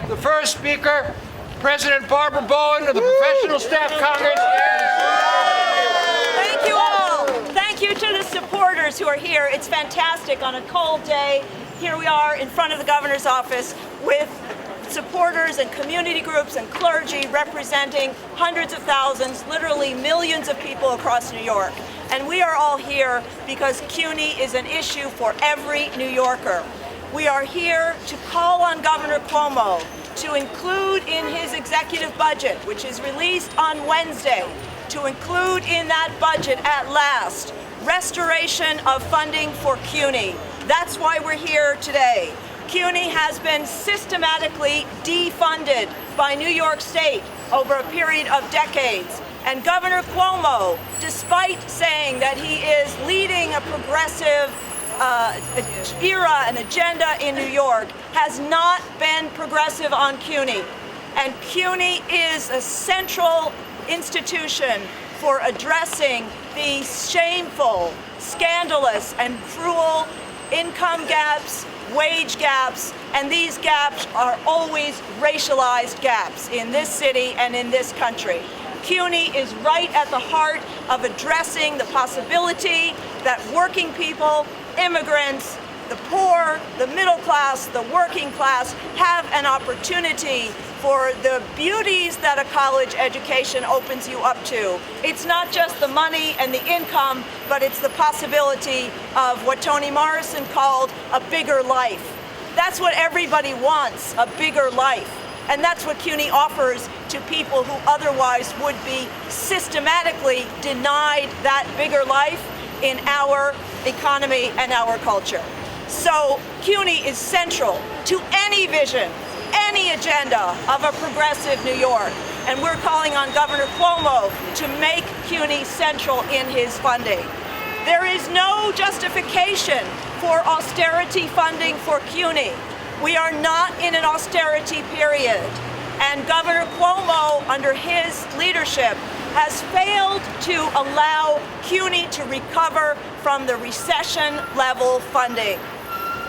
the first speaker, President Barbara Bowen of the Professional Staff Congress. Thank you all. Thank you to the supporters who are here. It's fantastic on a cold day. Here we are in front of the governor's office with supporters and community groups and clergy representing hundreds of thousands, literally millions of people across New York. And we are all here because CUNY is an issue for every New Yorker. We are here to call on Governor Cuomo to include in his executive budget, which is released on Wednesday, to include in that budget at last restoration of funding for CUNY. That's why we're here today. CUNY has been systematically defunded by New York State over a period of decades. And Governor Cuomo, despite saying that he is leading a progressive era and agenda in New York, has not been progressive on CUNY. And CUNY is a central institution for addressing the shameful, scandalous, and cruel income gaps, wage gaps, and these gaps are always racialized gaps in this city and in this country. CUNY is right at the heart of addressing the possibility that working people, immigrants, the poor, the middle class, the working class have an opportunity for the beauties that a college education opens you up to. It's not just the money and the income, but it's the possibility of what Toni Morrison called a bigger life. That's what everybody wants, a bigger life. And that's what CUNY offers to people who otherwise would be systematically denied that bigger life in our economy and our culture. So CUNY is central to any vision, any agenda of a progressive New York. And we're calling on Governor Cuomo to make CUNY central in his funding. There is no justification for austerity funding for CUNY. We are not in an austerity period. And Governor Cuomo, under his leadership, has failed to allow CUNY to recover from the recession-level funding.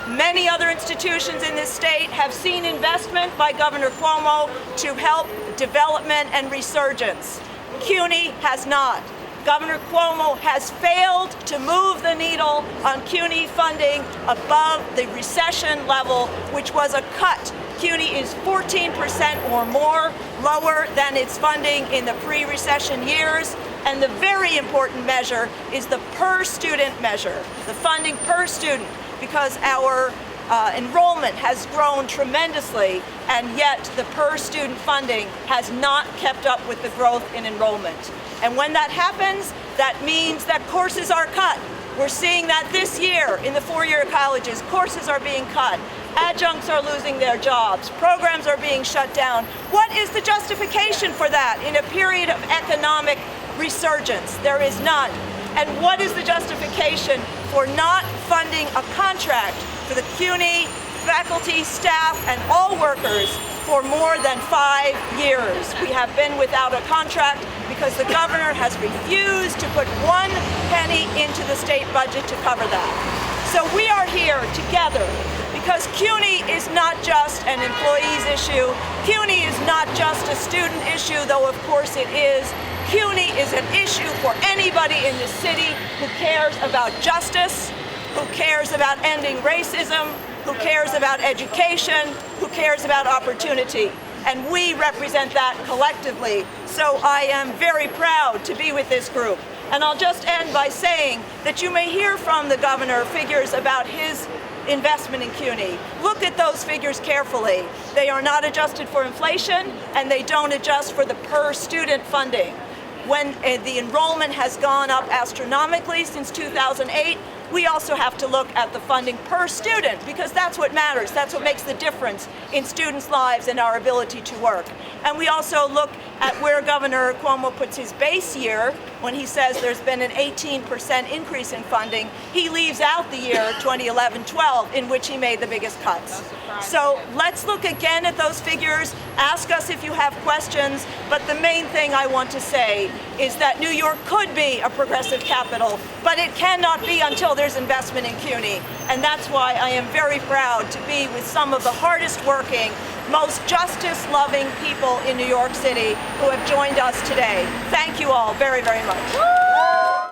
Many other institutions in this state have seen investment by Governor Cuomo to help development and resurgence. CUNY has not. Governor Cuomo has failed to move the needle on CUNY funding above the recession level, which was a cut. CUNY is 14% or more lower than its funding in the pre-recession years. And the very important measure is the per-student measure, the funding per student, because our enrollment has grown tremendously, and yet the per-student funding has not kept up with the growth in enrollment. And when that happens, that means that courses are cut. We're seeing that this year in the four-year colleges. Courses are being cut. Adjuncts are losing their jobs. Programs are being shut down. What is the justification for that in a period of economic resurgence? There is none. And what is the justification for not funding a contract for the CUNY faculty, staff, and all workers for more than 5 years? We have been without a contract because the governor has refused to put one penny into the state budget to cover that. So we are here together because CUNY is not just an employees issue. CUNY is not just a student issue, though of course it is. CUNY is an issue for anybody in the city who cares about justice, who cares about ending racism, who cares about education, who cares about opportunity. And we represent that collectively. So I am very proud to be with this group. And I'll just end by saying that you may hear from the governor figures about his investment in CUNY. Look at those figures carefully. They are not adjusted for inflation, and they don't adjust for the per-student funding. When the enrollment has gone up astronomically since 2008, we also have to look at the funding per student, because that's what matters. That's what makes the difference in students' lives and our ability to work. And we also look at where Governor Cuomo puts his base year when he says there's been an 18% increase in funding. He leaves out the year 2011-12, in which he made the biggest cuts. So let's look again at those figures. Ask us if you have questions. But the main thing I want to say is that New York could be a progressive capital, but it cannot be until there's investment in CUNY. And that's why I am very proud to be with some of the hardest working, most justice-loving people in New York City who have joined us today. Thank you all very, very much.